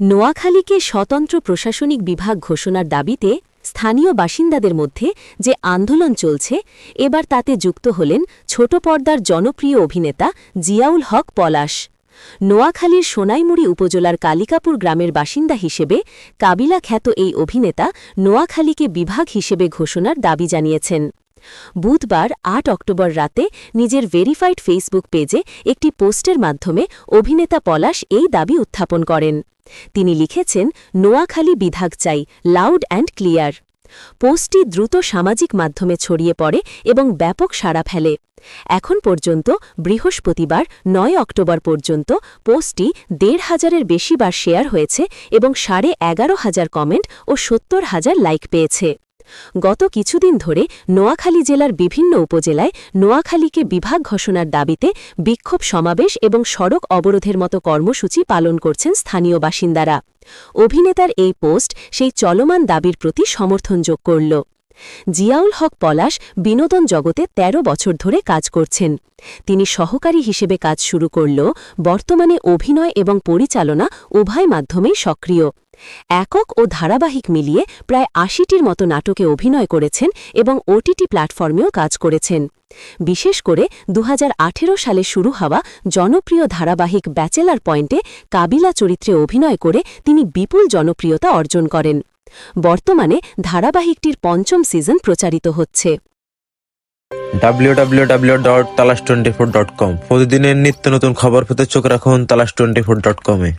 নোয়াখালীকে স্বতন্ত্র প্রশাসনিক বিভাগ ঘোষণার দাবিতে স্থানীয় বাসিন্দাদের মধ্যে যে আন্দোলন চলছে, এবার তাতে যুক্ত হলেন ছোট পর্দার জনপ্রিয় অভিনেতা জিয়াউল হক পলাশ। নোয়াখালীর সোনাইমুড়ি উপজেলার কালিকাপুর গ্রামের বাসিন্দা হিসেবে কাবিলা খ্যাত এই অভিনেতা নোয়াখালীকে বিভাগ হিসেবে ঘোষণার দাবি জানিয়েছেন। বুধবার ৮ অক্টোবর রাতে নিজের ভেরিফাইড ফেসবুক পেজে একটি পোস্টের মাধ্যমে অভিনেতা পলাশ এই দাবি উত্থাপন করেন। তিনি লিখেছেন, নোয়াখালী বিভাগ চাই, লাউড অ্যান্ড ক্লিয়ার। পোস্টটি দ্রুত সামাজিক মাধ্যমে ছড়িয়ে পড়ে এবং ব্যাপক সাড়া ফেলে। এখন পর্যন্ত বৃহস্পতিবার ৯ অক্টোবর পর্যন্ত পোস্টটি ১৫০০-এর বেশি বার শেয়ার হয়েছে এবং ১১,৫০০ কমেন্ট ও ৭০,০০০ লাইক পেয়েছে। গত কিছুদিন ধরে নোয়াখালী জেলার বিভিন্ন উপজেলায় নোয়াখালীকে বিভাগ ঘোষণার দাবিতে বিক্ষোভ সমাবেশ এবং সড়ক অবরোধের মতো কর্মসূচি পালন করছেন স্থানীয় বাসিন্দারা। অভিনেতার এই পোস্ট সেই চলমান দাবির প্রতি সমর্থন যোগ করল। জিয়াউল হক পলাশ বিনোদন জগতে ১৩ বছর ধরে কাজ করছেন। তিনি সহকারী হিসেবে কাজ শুরু করলেও বর্তমানে অভিনয় এবং পরিচালনা উভয় মাধ্যমেই সক্রিয়। একক ও ধারাবাহিক মিলিয়ে প্রায় ৮০টির মতো নাটকে অভিনয় করেছেন এবং ওটিটি প্ল্যাটফর্মেও কাজ করেছেন। বিশেষ করে ২০১৮ সালে শুরু হওয়া জনপ্রিয় ধারাবাহিক ব্যাচেলার পয়েন্টে কাবিলা চরিত্রে অভিনয় করে তিনি বিপুল জনপ্রিয়তা অর্জন করেন। বর্তমানে ধারাবাহিকটির ৫ম সিজন প্রচারিত হচ্ছে। www.talas24.com প্রতিদিনের নিত্য নতুন খবর পেতে চোখ রাখুন talas24.com-এ।